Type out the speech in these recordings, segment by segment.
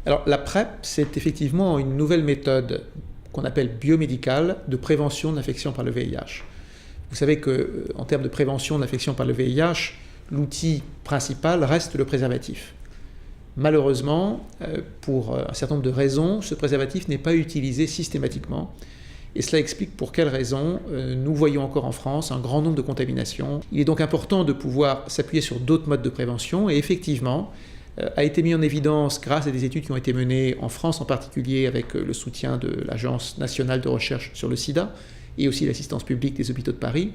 Alors la PrEP, c'est effectivement une nouvelle méthode qu'on appelle biomédicale de prévention de l'infection par le VIH. Vous savez qu'en termes de prévention de l'infection par le VIH, l'outil principal reste le préservatif. Malheureusement, pour un certain nombre de raisons, ce préservatif n'est pas utilisé systématiquement. Et cela explique pour quelles raisons nous voyons encore en France un grand nombre de contaminations. Il est donc important de pouvoir s'appuyer sur d'autres modes de prévention et effectivement, a été mis en évidence grâce à des études qui ont été menées en France en particulier avec le soutien de l'Agence nationale de recherche sur le sida et aussi l'assistance publique des hôpitaux de Paris,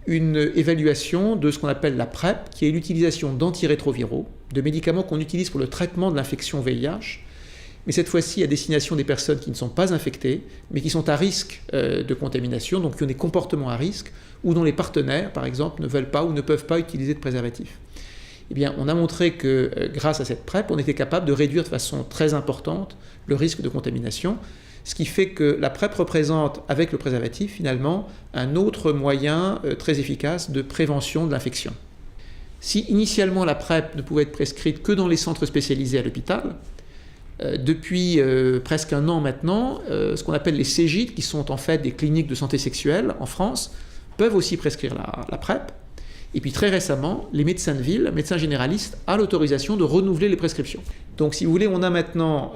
une évaluation de ce qu'on appelle la PrEP, qui est l'utilisation d'antirétroviraux, de médicaments qu'on utilise pour le traitement de l'infection VIH, mais cette fois-ci à destination des personnes qui ne sont pas infectées, mais qui sont à risque de contamination, donc qui ont des comportements à risque, ou dont les partenaires, par exemple, ne veulent pas ou ne peuvent pas utiliser de préservatif. Eh bien, on a montré que grâce à cette PrEP, on était capable de réduire de façon très importante le risque de contamination, ce qui fait que la PrEP représente, avec le préservatif, finalement, un autre moyen très efficace de prévention de l'infection. Si initialement la PrEP ne pouvait être prescrite que dans les centres spécialisés à l'hôpital, depuis presque un an maintenant, ce qu'on appelle les CGIT, qui sont en fait des cliniques de santé sexuelle en France, peuvent aussi prescrire la PrEP. Et puis très récemment, les médecins de ville, médecins généralistes, ont l'autorisation de renouveler les prescriptions. Donc si vous voulez, on a maintenant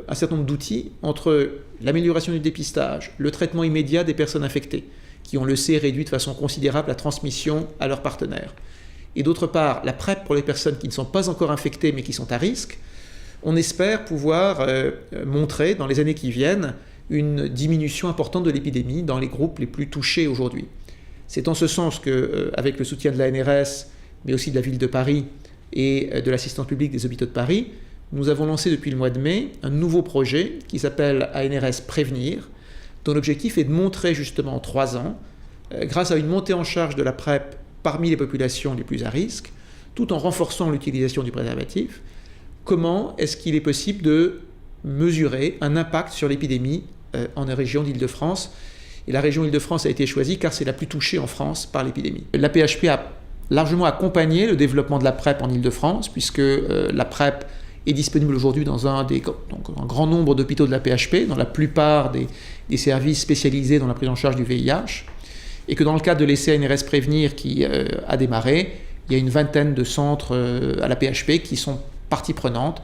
un certain nombre d'outils entre l'amélioration du dépistage, le traitement immédiat des personnes infectées, qui on le sait réduit de façon considérable la transmission à leurs partenaires. Et d'autre part, la PrEP pour les personnes qui ne sont pas encore infectées mais qui sont à risque. On espère pouvoir montrer dans les années qui viennent une diminution importante de l'épidémie dans les groupes les plus touchés aujourd'hui. C'est en ce sens qu'avec le soutien de l'ANRS, mais aussi de la ville de Paris et de l'assistance publique des hôpitaux de Paris, nous avons lancé depuis le mois de mai un nouveau projet qui s'appelle ANRS Prévenir, dont l'objectif est de montrer justement en 3 ans, grâce à une montée en charge de la PrEP parmi les populations les plus à risque, tout en renforçant l'utilisation du préservatif, comment est-ce qu'il est possible de mesurer un impact sur l'épidémie en région d'Île-de-France. Et la région Île-de-France a été choisie car c'est la plus touchée en France par l'épidémie. L'AP-HP a largement accompagné le développement de la PrEP en Île-de-France, puisque la PrEP est disponible aujourd'hui dans un grand nombre d'hôpitaux de l'AP-HP, dans la plupart des services spécialisés dans la prise en charge du VIH, et que dans le cadre de l'essai ANRS Prévenir qui a démarré, il y a une vingtaine de centres à l'AP-HP qui sont partie prenante.